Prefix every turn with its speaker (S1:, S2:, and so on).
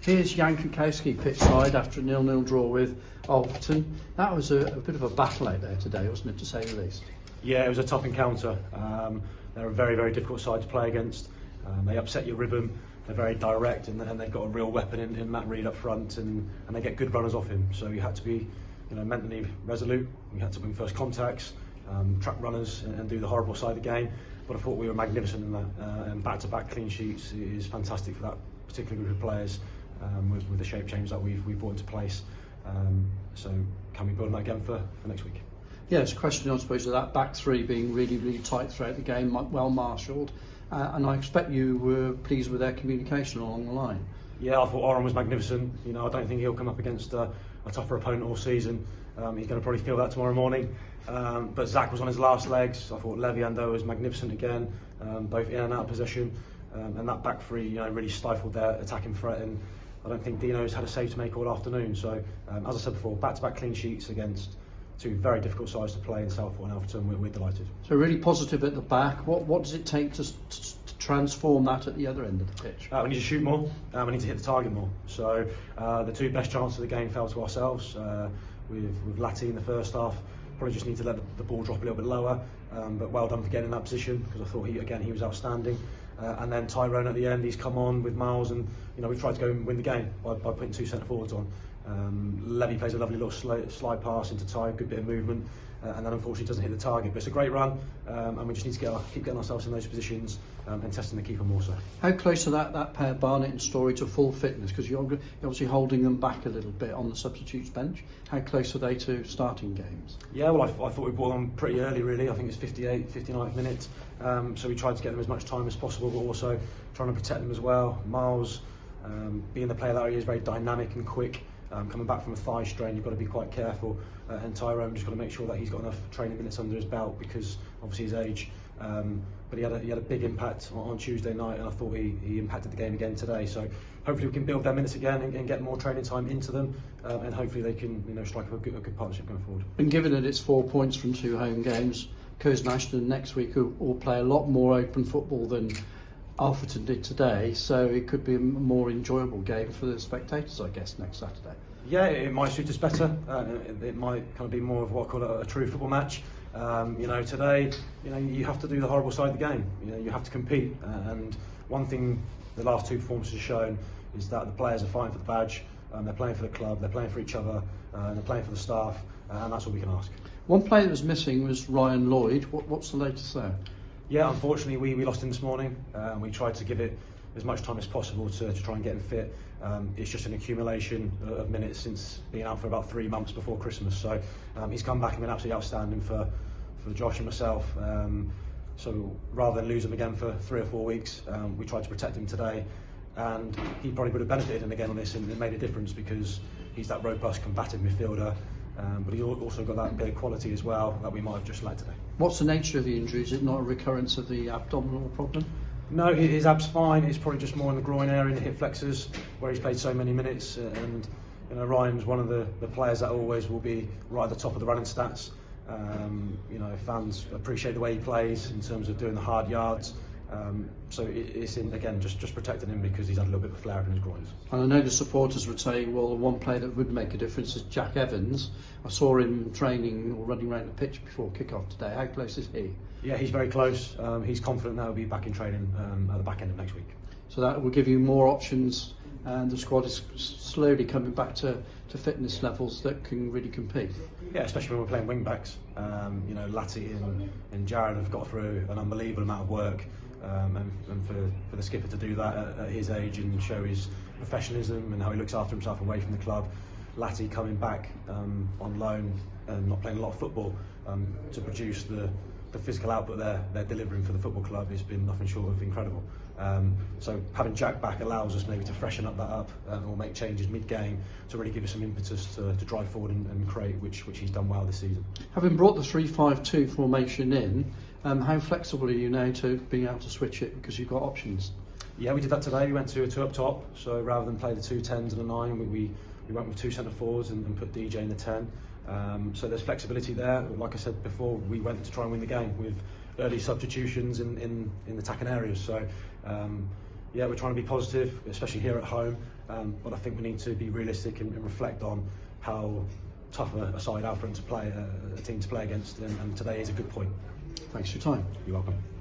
S1: Here's Jan Klukowski pitch side after a 0-0 draw with Alfreton. That was a bit of a battle out there today, wasn't it, to say the least?
S2: Yeah, it was a tough encounter. They're a very, very difficult side to play against. They upset your rhythm. They're very direct, and they've got a real weapon in Matt Reed up front, and they get good runners off him. So you had to be, mentally resolute. You had to win first contacts, track runners, and do the horrible side of the game. But I thought we were magnificent in that. And back-to-back clean sheets is fantastic for that particular group of players. With the shape change that we've brought into place. So can we build on that again for next week?
S1: Yeah, it's a question, I suppose, of that back three being really, really tight throughout the game, well marshalled. And I expect you were pleased with their communication along the line. Yeah,
S2: I thought Oren was magnificent. I don't think he'll come up against a tougher opponent all season. He's going to probably feel that tomorrow morning. But Zach was on his last legs. I thought Leviando was magnificent again, both in and out of possession. And that back three, really stifled their attacking threat. And I don't think Dino's had a save to make all afternoon. So, as I said before, back-to-back clean sheets against two very difficult sides to play in Southport and Alfreton. We're delighted.
S1: So really positive at the back. What does it take to transform that at the other end of the pitch?
S2: We need to shoot more. We need to hit the target more. So the two best chances of the game fell to ourselves. With Latti in the first half, probably just need to let the ball drop a little bit lower. But well done for getting in that position, because I thought he was outstanding. And then Tyrone at the end, he's come on with Miles, and we've tried to go and win the game by putting two centre forwards on. Levy plays a lovely little slide pass into Ty, good bit of movement, and then unfortunately doesn't hit the target. But it's a great run, and we just need to keep getting ourselves in those positions and testing the keeper more so.
S1: How close are that pair, Barnett and Story, to full fitness? Because you're obviously holding them back a little bit on the substitutes bench. How close are they to starting games?
S2: Yeah, well, I thought we brought them pretty early, really. I think it's 58, 59th minute. So we tried to get them as much time as possible, but also trying to protect them as well. Miles, being the player that he is, very dynamic and quick. Coming back from a thigh strain, you've got to be quite careful. And Tyrone, just got to make sure that he's got enough training minutes under his belt, because obviously his age. But he had a big impact on Tuesday night, and I thought he impacted the game again today. So hopefully we can build their minutes again and get more training time into them, and hopefully they can strike a good partnership going forward.
S1: And given that it's 4 points from 2 home games, Curzon Ashton next week will play a lot more open football than Alfreton did today, so it could be a more enjoyable game for the spectators, I guess, next Saturday.
S2: Yeah, it might suit us better. It might kind of be more of what I call a true football match. Today, you have to do the horrible side of the game. You have to compete. And one thing the last two performances have shown is that the players are fighting for the badge. They're playing for the club. They're playing for each other. And they're playing for the staff. And that's all we can ask.
S1: One player that was missing was Ryan Lloyd. What's the latest there?
S2: Yeah, unfortunately we lost him this morning. We tried to give it as much time as possible to try and get him fit. It's just an accumulation of minutes since being out for about 3 months before Christmas. So he's come back and been absolutely outstanding for Josh and myself. So rather than lose him again for 3 or 4 weeks, we tried to protect him today. And he probably would have benefited him again on this, and it made a difference because he's that robust, combative midfielder. But he's also got that bit of quality as well that we might have just lacked today.
S1: What's the nature of the injury? Is it not a recurrence of the abdominal problem?
S2: No, his ab's fine. It's probably just more in the groin area and the hip flexors, where he's played so many minutes. And Ryan's one of the players that always will be right at the top of the running stats. Fans appreciate the way he plays in terms of doing the hard yards. So it's again just protecting him because he's had a little bit of a flare up in his groins.
S1: And I know the supporters would say, well, the one player that would make a difference is Jack Evans. I saw him training or running around the pitch before kick-off today. How close is he?
S2: Yeah, he's very close. He's confident that he'll be back in training at the back end of next week.
S1: So that will give you more options, and the squad is slowly coming back to fitness levels that can really compete.
S2: Yeah, especially when we're playing wing backs. Latti and Jared have got through an unbelievable amount of work. And for the skipper to do that at his age and show his professionalism and how he looks after himself away from the club. Latti coming back on loan and not playing a lot of football to produce the physical output they're delivering for the football club has been nothing short of incredible. So having Jack back allows us maybe to freshen up that up or make changes mid-game to really give us some impetus to drive forward and create, which he's done well this season.
S1: Having brought the 3-5-2 formation in, how flexible are you now to being able to switch it because you've got options?
S2: Yeah, we did that today. We went to a 2 up top, so rather than play the 2 10s and a 9, we went with 2 centre forwards and put DJ in the 10. So there's flexibility there. Like I said before, we went to try and win the game with early substitutions in attacking areas. So yeah, we're trying to be positive, especially here at home, but I think we need to be realistic and reflect on how tough a side Alfreton to play, a team to play against, and today is a good point.
S1: Thanks for your time.
S2: You're welcome.